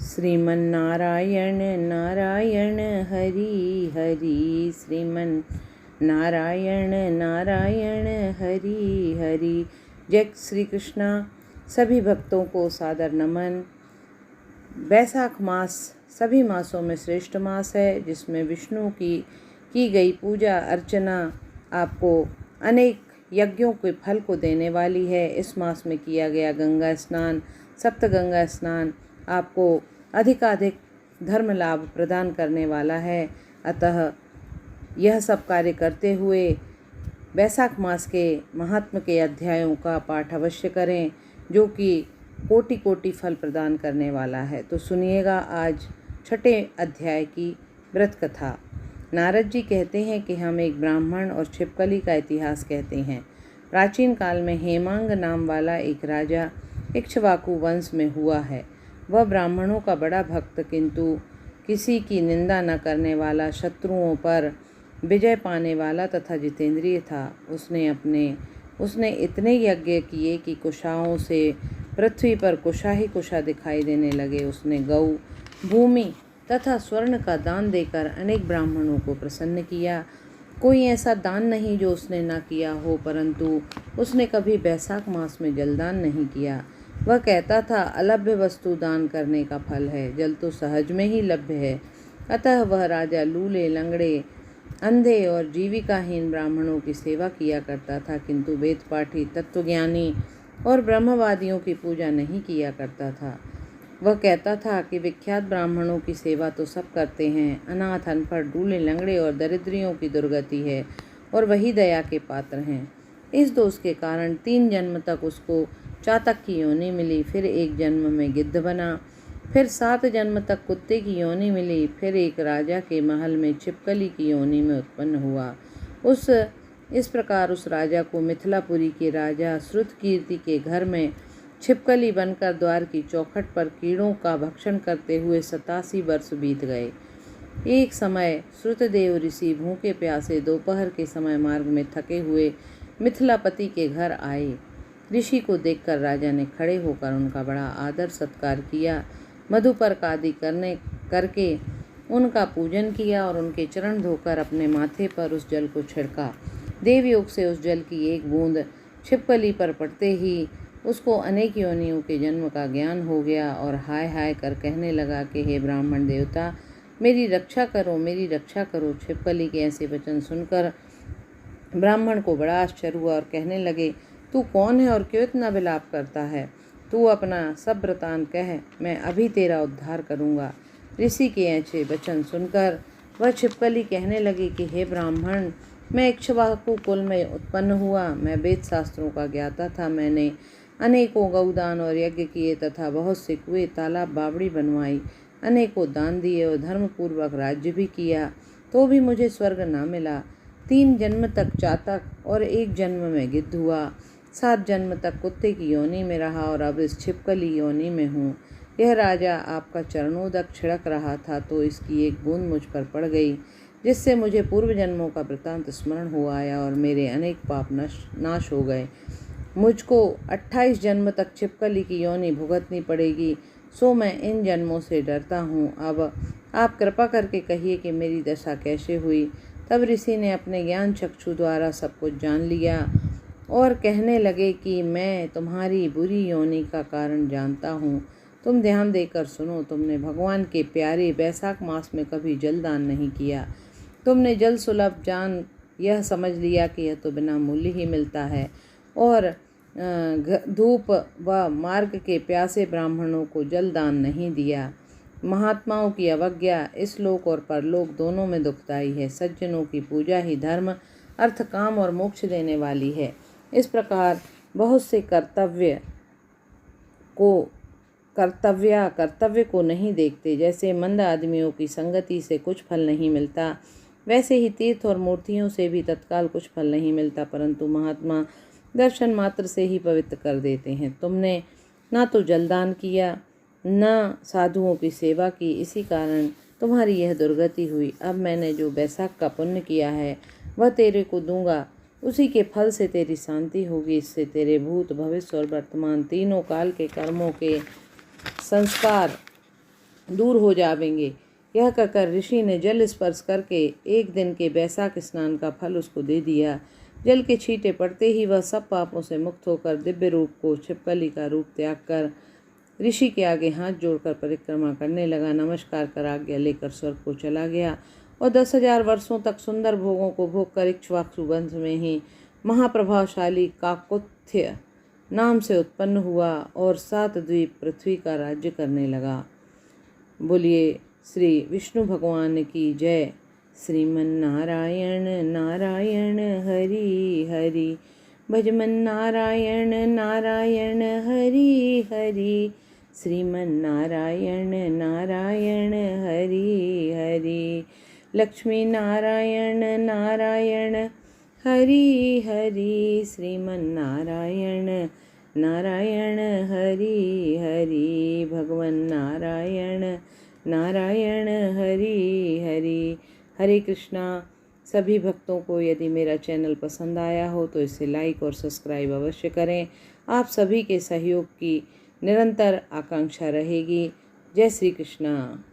श्रीमन्नारायण नारायण हरि हरि, श्रीमन नारायण नारायण हरि हरि। जय श्री कृष्णा। सभी भक्तों को सादर नमन। वैशाख मास सभी मासों में श्रेष्ठ मास है, जिसमें विष्णु की गई पूजा अर्चना आपको अनेक यज्ञों के फल को देने वाली है। इस मास में किया गया गंगा स्नान, सप्त गंगा स्नान आपको अधिकाधिक धर्म लाभ प्रदान करने वाला है। अतः यह सब कार्य करते हुए वैशाख मास के महात्म के अध्यायों का पाठ अवश्य करें, जो कि कोटि कोटि फल प्रदान करने वाला है। तो सुनिएगा आज छठे अध्याय की व्रत कथा। नारद जी कहते हैं कि हम एक ब्राह्मण और छिपकली का इतिहास कहते हैं। प्राचीन काल में हेमांग नाम वाला एक राजा इक्ष्वाकु वंश में हुआ है। वह ब्राह्मणों का बड़ा भक्त, किंतु किसी की निंदा न करने वाला, शत्रुओं पर विजय पाने वाला तथा जितेंद्रिय था। उसने इतने यज्ञ किए कि कुशाओं से पृथ्वी पर कुशा ही कुशा दिखाई देने लगे। उसने गौ, भूमि तथा स्वर्ण का दान देकर अनेक ब्राह्मणों को प्रसन्न किया। कोई ऐसा दान नहीं जो उसने न किया हो, परंतु उसने कभी वैशाख मास में जलदान नहीं किया। वह कहता था, अलभ्य वस्तु दान करने का फल है, जल तो सहज में ही लभ्य है। अतः वह राजा लूले, लंगड़े, अंधे और जीविकाहीन ब्राह्मणों की सेवा किया करता था, किंतु वेद पाठी, तत्वज्ञानी और ब्रह्मवादियों की पूजा नहीं किया करता था। वह कहता था कि विख्यात ब्राह्मणों की सेवा तो सब करते हैं, अनाथ, अनपढ़, लूले, लंगड़े और दरिद्रियों की दुर्गति है और वही दया के पात्र हैं। इस दोष के कारण 3 जन्म तक उसको चातक की योनि मिली, फिर एक जन्म में गिद्ध बना, फिर 7 जन्म तक कुत्ते की योनि मिली, फिर एक राजा के महल में छिपकली की योनि में उत्पन्न हुआ। इस प्रकार उस राजा को मिथिलापुरी के राजा श्रुतकीर्ति के घर में छिपकली बनकर द्वार की चौखट पर कीड़ों का भक्षण करते हुए 87 वर्ष बीत गए। एक समय श्रुतदेव ऋषि भूखे प्यासे दोपहर के समय मार्ग में थके हुए मिथिलापति के घर आए। ऋषि को देखकर राजा ने खड़े होकर उनका बड़ा आदर सत्कार किया। मधुपर्क आदि करके उनका पूजन किया और उनके चरण धोकर अपने माथे पर उस जल को छिड़का। देवयोग से उस जल की एक बूंद छिपकली पर पड़ते ही उसको अनेक योनियों के जन्म का ज्ञान हो गया और हाय हाय कर कहने लगा कि हे ब्राह्मण देवता, मेरी रक्षा करो, मेरी रक्षा करो। छिपकली के ऐसे वचन सुनकर ब्राह्मण को बड़ा आश्चर्य हुआ और कहने लगे, तू कौन है और क्यों इतना विलाप करता है? तू अपना सब वृतांत कह, मैं अभी तेरा उद्धार करूँगा। ऋषि के ऐसे वचन सुनकर वह छिपकली कहने लगी कि हे ब्राह्मण, मैं इक्ष्वाकु कुल में उत्पन्न हुआ। मैं वेद शास्त्रों का ज्ञाता था। मैंने अनेकों गौदान और यज्ञ किए तथा बहुत से कुएं, तालाब, बावड़ी बनवाई, अनेकों दान दिए और धर्मपूर्वक राज्य भी किया, तो भी मुझे स्वर्ग न मिला। 3 जन्म तक चातक और 1 जन्म में गिद्ध हुआ। 7 जन्म तक कुत्ते की योनि में रहा और अब इस छिपकली योनि में हूँ। यह राजा आपका चरणोदक छिड़क रहा था तो इसकी एक बूंद मुझ पर पड़ गई, जिससे मुझे पूर्व जन्मों का वृतांत स्मरण हो आया और मेरे अनेक पाप नाश हो गए। मुझको 28 जन्म तक छिपकली की योनि भुगतनी पड़ेगी, सो मैं इन जन्मों से डरता हूँ। अब आप कृपा करके कहिए कि मेरी दशा कैसे हुई। तब ऋषि ने अपने ज्ञान चक्षु द्वारा सब कुछ जान लिया और कहने लगे कि मैं तुम्हारी बुरी योनि का कारण जानता हूँ। तुम ध्यान देकर सुनो। तुमने भगवान के प्यारे वैशाख मास में कभी जलदान नहीं किया। तुमने जल सुलभ जान यह समझ लिया कि यह तो बिना मूल्य ही मिलता है और धूप व मार्ग के प्यासे ब्राह्मणों को जलदान नहीं दिया। महात्माओं की अवज्ञा इस लोक और परलोक दोनों में दुखदाई है। सज्जनों की पूजा ही धर्म, अर्थ, काम और मोक्ष देने वाली है। इस प्रकार बहुत से कर्तव्य को नहीं देखते। जैसे मंद आदमियों की संगति से कुछ फल नहीं मिलता, वैसे ही तीर्थ और मूर्तियों से भी तत्काल कुछ फल नहीं मिलता, परंतु महात्मा दर्शन मात्र से ही पवित्र कर देते हैं। तुमने ना तो जलदान किया, ना साधुओं की सेवा की, इसी कारण तुम्हारी यह दुर्गति हुई। अब मैंने जो वैशाख का पुण्य किया है वह तेरे को दूंगा, उसी के फल से तेरी शांति होगी। इससे तेरे भूत, भविष्य और वर्तमान तीनों काल के कर्मों के संस्कार दूर हो जावेंगे। यह कहकर ऋषि ने जल स्पर्श करके एक दिन के बैसाख स्नान का फल उसको दे दिया। जल के छींटे पड़ते ही वह सब पापों से मुक्त होकर दिव्य रूप को छिपकली का रूप त्याग कर ऋषि के आगे हाथ जोड़कर परिक्रमा करने लगा। नमस्कार कर आज्ञा लेकर स्वर्ग को चला गया और 10,000 वर्षों तक सुंदर भोगों को भोग कर इक्ष्वाकु वंश में ही महाप्रभावशाली काकुत्स्थ्य नाम से उत्पन्न हुआ और 7 द्वीप पृथ्वी का राज्य करने लगा। बोलिए श्री विष्णु भगवान की जय। श्रीमन नारायण नारायण हरि हरि, भजमन नारायण नारायण हरि हरि, श्रीमन नारायण नारायण हरि हरि, लक्ष्मी नारायण नारायण हरि हरि, श्रीमन नारायण नारायण हरि हरि, भगवन नारायण नारायण हरि हरि। हरे कृष्णा। सभी भक्तों को यदि मेरा चैनल पसंद आया हो तो इसे लाइक और सब्सक्राइब अवश्य करें। आप सभी के सहयोग की निरंतर आकांक्षा रहेगी। जय श्री कृष्णा।